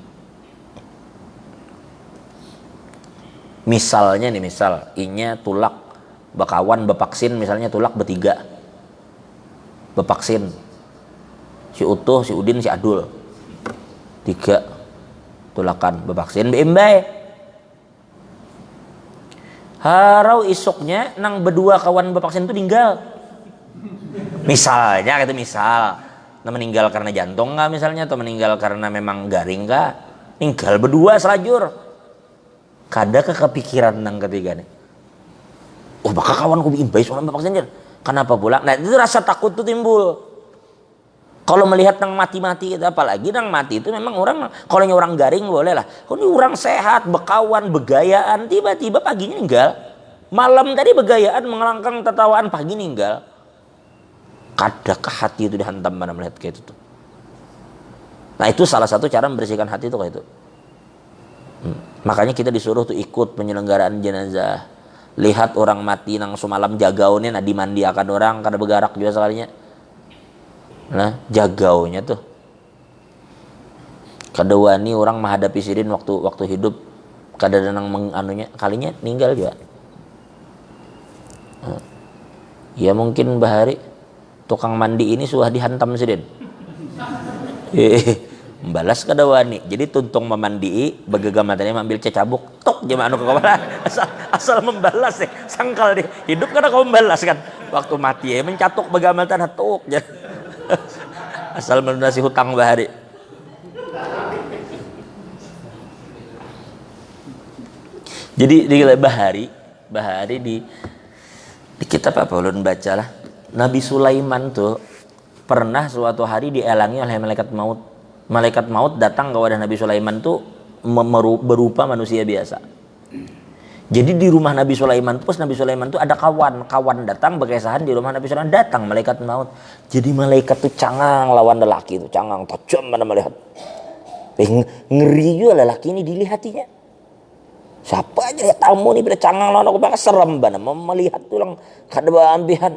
Misalnya nih, inya tulak bakawan bepaksin, misalnya tulak bertiga bepaksin, si Utuh, si Udin, si Adul, 3 tulakan bepaksin beimbai. Harau isuknya nang berdua kawan bepaksin itu tinggal. Misalnya gitu, misal nah meninggal karena jantung nggak misalnya, atau meninggal karena memang garing nggak, tinggal berdua selajur. Kadang kepikiran nang ketiga nih, oh bakal kawan ku bikin bayi soalnya bapaksin dia. Kenapa pula? Nah itu rasa takut tuh timbul. Kalau melihat nang mati-mati itu, apalagi nang mati itu memang orang, kalau orang garing boleh lah. Kalau ini orang sehat, bekawan, begayaan, tiba-tiba paginya ninggal. Malam tadi begayaan, mengelangkang tertawaan, pagi ninggal. Kadang hati itu dihantam mana melihat kayak itu tuh. Nah itu salah satu cara membersihkan hati itu kayak itu. Makanya kita disuruh tuh ikut penyelenggaraan jenazah. Lihat orang mati nang semalam jagaunya, nah dimandiakan orang karena begarak juga sekalinya. Nah jagaunya tuh kedua nih orang menghadapi sirin waktu hidup kadang-kadang menganunya kalinya ninggal juga. Ya mungkin bahari tukang mandi ini sudah dihantam sirin. Membalas kadawani. Jadi tuntung memandi begegamatannya ambil cecabuk tok jema anu ke kepala asal membalas deh sangkal deh hidup karena kau membalas kan waktu mati ya mencatuk begamatan hatuk asal melunasi hutang bahari. Jadi di bahari di kitab apa ulun baca lah, Nabi Sulaiman tuh pernah suatu hari dielangi oleh malaikat maut. Malaikat maut datang ke wadah Nabi Sulaiman tuh berupa manusia biasa. Jadi di rumah Nabi Sulaiman, pas Nabi Sulaiman tuh ada kawan datang berkesahan di rumah Nabi Sulaiman, datang malaikat maut. Jadi malaikat tuh cangang lawan lelaki itu, cangang tajam mana melihat. Ngeri juga lelaki ini dilihatinya. Siapa aja lihat tamu nih pada cangang lawan aku bakal serem banget melihat tulang kada ambihan.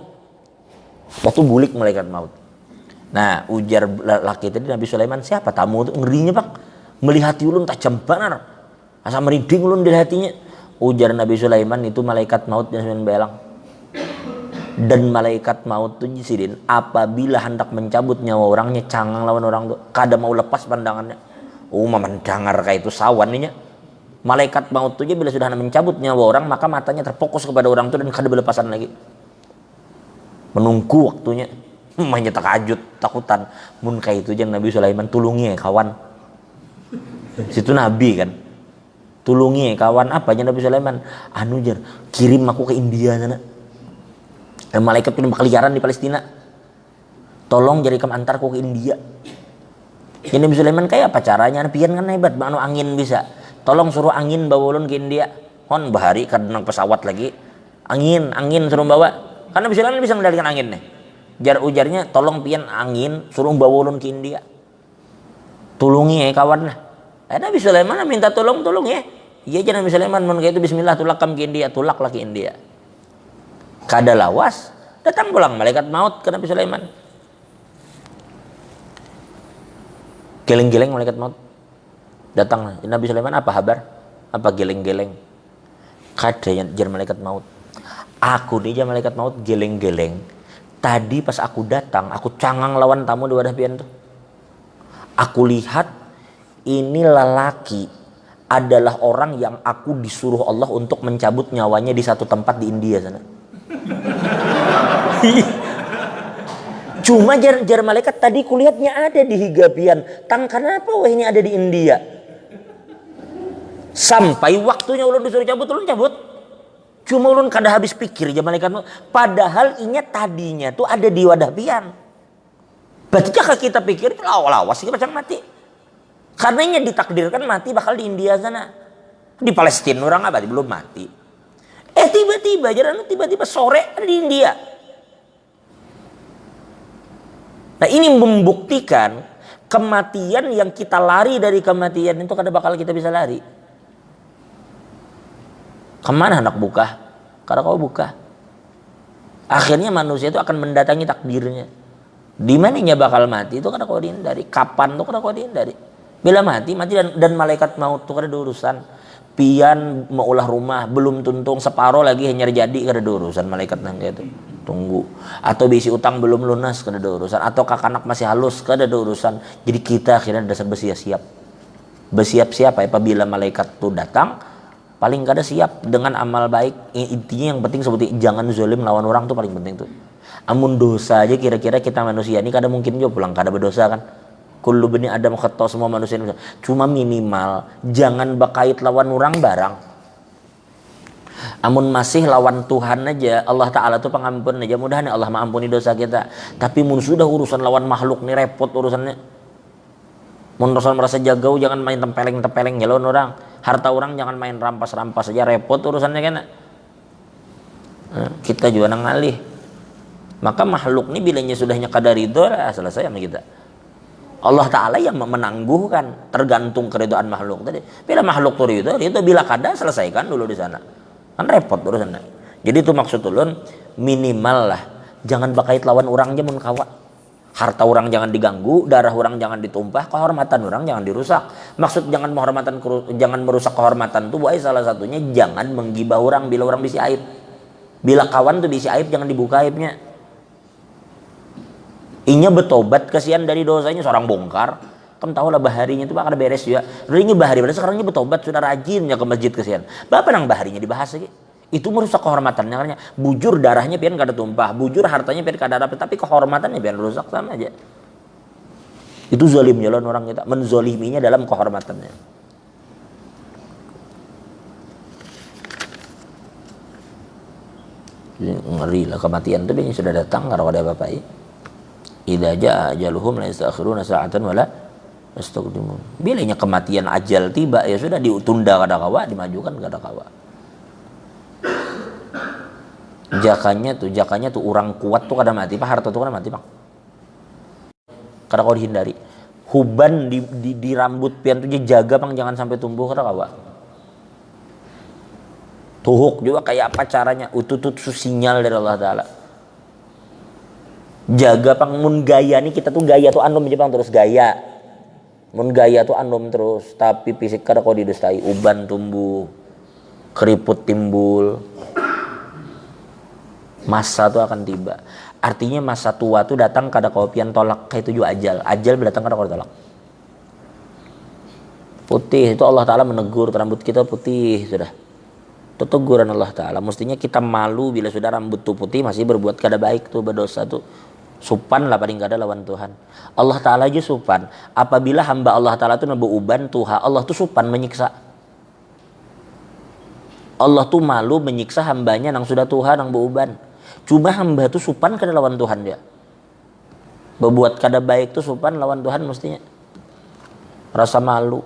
Waktu bulik malaikat maut. Nah, ujar laki tadi Nabi Sulaiman, siapa tamu itu? Ngerinya Pak, melihat ulun tajam benar, asa merinding ulun di hatinya. Ujar Nabi Sulaiman, itu malaikat maut yang belang. Dan malaikat maut itu jisidin, apabila hendak mencabut nyawa orangnya, cangang lawan orang tuh, kada mau lepas pandangannya. Mendengar kayak itu sawan nih. Malaikat maut itu bila sudah mencabut nyawa orang, maka matanya terfokus kepada orang itu dan kada berlepasan lagi. Menunggu waktunya. Mahnya takajut, takutan. Mun kayak itu jangan Nabi Sulaiman tulungi ya kawan. Situ Nabi kan. Tulungi ya kawan, apa aja Nabi Sulaiman? Anu jar, kirim aku ke India sana. Dan malaikat itu berkeliaran di Palestina. Tolong jadikan antarku ke India. Jadi Nabi Sulaiman kayak apa caranya? Pian kan hebat, mano angin bisa. Tolong suruh angin bawa ulun ke India. Hon bahari kadang pesawat lagi. Angin suruh bawa. Karena Nabi Sulaiman bisa mengendalikan angin nih. Ujarnya tolong pian angin suruh bawa ulun ke India. Tulungi ya kawan lah. Nabi Sulaiman minta tolong ya. Iya aja Nabi Sulaiman mun kayak itu bismillah tulakam ke India, tulaklah ke India. Kada lawas, datang pulang malaikat maut ke Nabi Sulaiman. Geleng-geleng malaikat maut. Datang Nabi Sulaiman, apa kabar? Apa geleng-geleng? Kada jar malaikat maut. Aku nih jar malaikat maut geleng-geleng. Tadi pas aku datang, aku cangang lawan tamu di wadah pian tuh. Aku lihat ini lelaki adalah orang yang aku disuruh Allah untuk mencabut nyawanya di satu tempat di India sana. Cuma jar malaikat tadi kulihatnya ada di Higapian. Kenapa wah ini ada di India? Sampai waktunya ulun disuruh cabut, ulun cabut. Cuma ulun kada habis pikir aja malaikat. Padahal ingat tadinya tuh ada di wadah pian. Berarti kalau kita pikir lawas sih macam mati. Karena ini ditakdirkan mati bakal di India sana. Di Palestina orang apa belum mati. Tiba-tiba sore ada di India. Nah ini membuktikan kematian yang kita lari dari kematian itu kada bakal kita bisa lari. Kemana hendak buka? Karena kau buka. Akhirnya manusia itu akan mendatangi takdirnya. Di mananya bakal mati itu kada kau dihindari. Kapan itu kada kau dihindari. Bila mati dan malaikat maut itu kada ada urusan. Pian mau ulah rumah belum tuntung separuh lagi hanya jadi kada ada urusan malaikat nang itu. Tunggu. Atau bisi utang belum lunas kada ada urusan. Atau kakanak masih halus kada ada urusan. Jadi kita akhirnya dasar bersiap-siap. Bersiap-siap apabila malaikat itu datang. Paling kada siap dengan amal baik. Intinya yang penting seperti jangan zalim lawan orang tuh paling penting tuh. Amun dosa aja kira-kira kita manusia ini kada mungkin juga pulang kada berdosa kan. Kullu bani Adam khata, semua manusia ini. Cuma minimal jangan bakait lawan orang barang. Amun masih lawan Tuhan aja, Allah Ta'ala tuh pengampun aja, mudah-mudahan Allah mengampuni dosa kita. Tapi mun sudah urusan lawan makhluk nih repot urusannya. Mun urusan merasa jagau jangan main tempeleng-tempeleng lawan orang. Harta orang jangan main rampas-rampas saja, repot urusannya kan. Kita juga nang ngalih. Maka makhluk ini bilanya sudahnya kadar ridho selesai sama kita. Allah Ta'ala yang menangguhkan, tergantung keridhaan makhluk tadi. Bila makhluk itu bila kada selesaikan dulu di sana. Kan repot urusannya. Jadi itu maksud ulun minimal lah. Jangan bakait lawan orang jamun kawa. Harta orang jangan diganggu, darah orang jangan ditumpah, kehormatan orang jangan dirusak. Maksud jangan merusak kehormatan itu salah satunya jangan menggibah orang bila orang bisi aib. Bila kawan tuh bisi aib jangan dibuka aibnya. Inya betobat kasihan dari dosanya seorang bongkar. Kamu tahu lah baharinya itu bakal beres ya. Ini bahari pada sekarang ini betobat sudah rajinnya ke masjid kasihan. Bapak nang baharinya dibahas lagi. Itu merusak kehormatannya karena bujur darahnya pian kada tumpah, bujur hartanya pian kada dapat, tapi kehormatannya pian rusak sama aja. Itu zalim jalan orang kita, menzoliminya dalam kehormatannya. Ngeri lah kematian itu biasanya sudah datang kalau ada apa-apa ya. Idza jaa ajaluhum la yastakhiruna sa'atan wala yastaqdimun. Bilanya kematian ajal tiba ya sudah ditunda kada kawa, dimajukan kada kawa. Jakanya tuh orang kuat tuh kada mati, Pak harta tuh kada mati, Pak. Kada kau dihindari. Huban di rambut pian tuh jaga Bang jangan sampai tumbuh kada kawa. Tuhuk juga kayak apa caranya? Itu sinyal dari Allah Ta'ala. Jaga pang mun gaya nih, kita tuh gaya tuh anom Jepang terus gaya. Mun gaya tuh anom terus, tapi fisik kada kau didustai, uban tumbuh, keriput timbul. Masa tuh akan tiba. Artinya masa tua tuh datang kada kau pian tolak, kayak tujuh ajal. Ajal berdatang kada kau tolak. Putih itu Allah Ta'ala menegur, rambut kita putih sudah. Itu teguran Allah Ta'ala. Mestinya kita malu bila sudah rambut tuh putih masih berbuat kada baik tuh, berdosa tuh. Supan lah paling kada lawan Tuhan. Allah Ta'ala aja supan. Apabila hamba Allah Ta'ala tuh nabu uban Tuhan, Allah tuh supan menyiksa. Allah tuh malu menyiksa hambanya nang sudah Tuhan nang beruban. Cuma hamba tuh supan kada lawan Tuhan dia. Berbuat kada baik tuh supan lawan Tuhan mestinya. Rasa malu.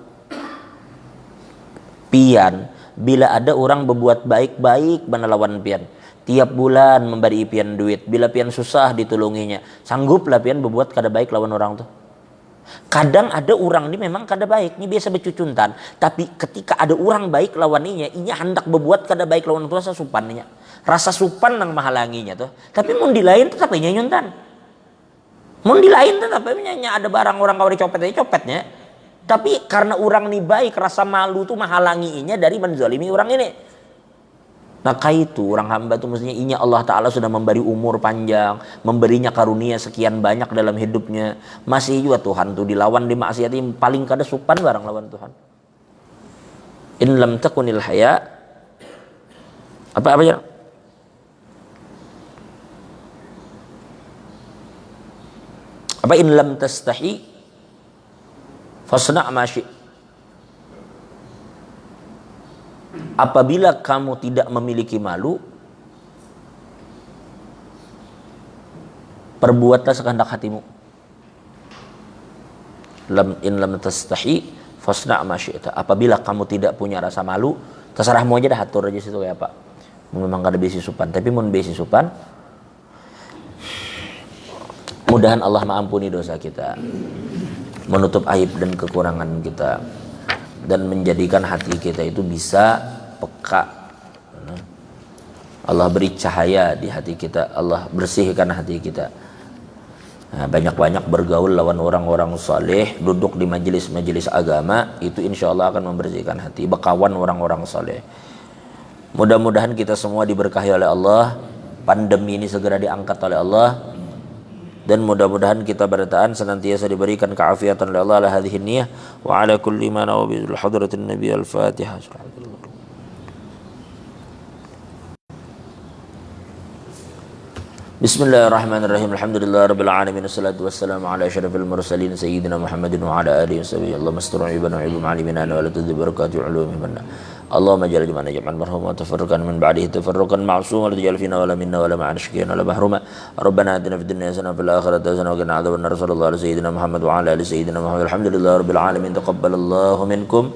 Pian, bila ada orang berbuat baik-baik bana lawan pian. Tiap bulan memberi pian duit. Bila pian susah ditolonginya. Sangguplah pian berbuat kada baik lawan orang tuh. Kadang ada orang ini memang kada baik, ini biasa bercucuntan. Tapi ketika ada orang baik lawaninya, inya hendak berbuat kada baik lawan tuh rasa supannya. Rasa supan nang mahalanginya tuh. Tapi mun di lain tetap inya nyuntan. Mun di lain tetap inya ada barang orang kau dicopet copetnya. Tapi karena orang ini baik, rasa malu tuh mahalangi inya dari menzalimi orang ini. Maka itu orang hamba itu mestinya inya Allah Ta'ala sudah memberi umur panjang, memberinya karunia sekian banyak dalam hidupnya, masih juga Tuhan tuh dilawan di maksiat paling kada supan barang lawan Tuhan. In lam takunil haya apa ya? Apa in lam tastahi fasna' ma syi'. Apabila kamu tidak memiliki malu, perbuatlah sekehendak hatimu. In lam tastahi fasna' ma syi'ta. Apabila kamu tidak punya rasa malu, terserahmu aja dah, atur aja situ kayak apa. Memang kada besi supan, tapi mun besi supan, mudahan Allah mengampuni dosa kita, menutup aib dan kekurangan kita, dan menjadikan hati kita itu bisa peka. Allah beri cahaya di hati kita, Allah bersihkan hati kita. Nah, banyak-banyak bergaul lawan orang-orang saleh, duduk di majelis-majelis agama, itu insya Allah akan membersihkan hati. Berkawan orang-orang saleh. Mudah-mudahan kita semua diberkahi oleh Allah, pandemi ini segera diangkat oleh Allah, dan mudah-mudahan kita bertahan senantiasa diberikan keafiatan oleh Allah ala hadhihi niyah wa ala kulli ma nawabi hadratin nabi al-fatihah. Bismillahirrahmanirrahim. Alhamdulillahirabbil alamin wassalatu wassalamu ala asyrafil mursalin sayyidina Muhammadin wa ala alihi washabihi. Allahumma astur ibana wa ibum alimina wa la tudhib barakatuh ulumi manna. Allahumma jalla jama'ana jam'an marhuma wa tafarruqan min ba'dihi tafarruqan ma'suma wa la taj'al fina wa la minna wa la ma'ana shqiyan wa la mahruma. Rabbana atina fid dunya hasanah wa fil akhirati hasanah wa qina adzaban nar. Sallallahu ala sayyidina Muhammad wa ala ali sayyidina Muhammad. Alhamdulillahirabbil alamin. Taqabbalallahu minkum.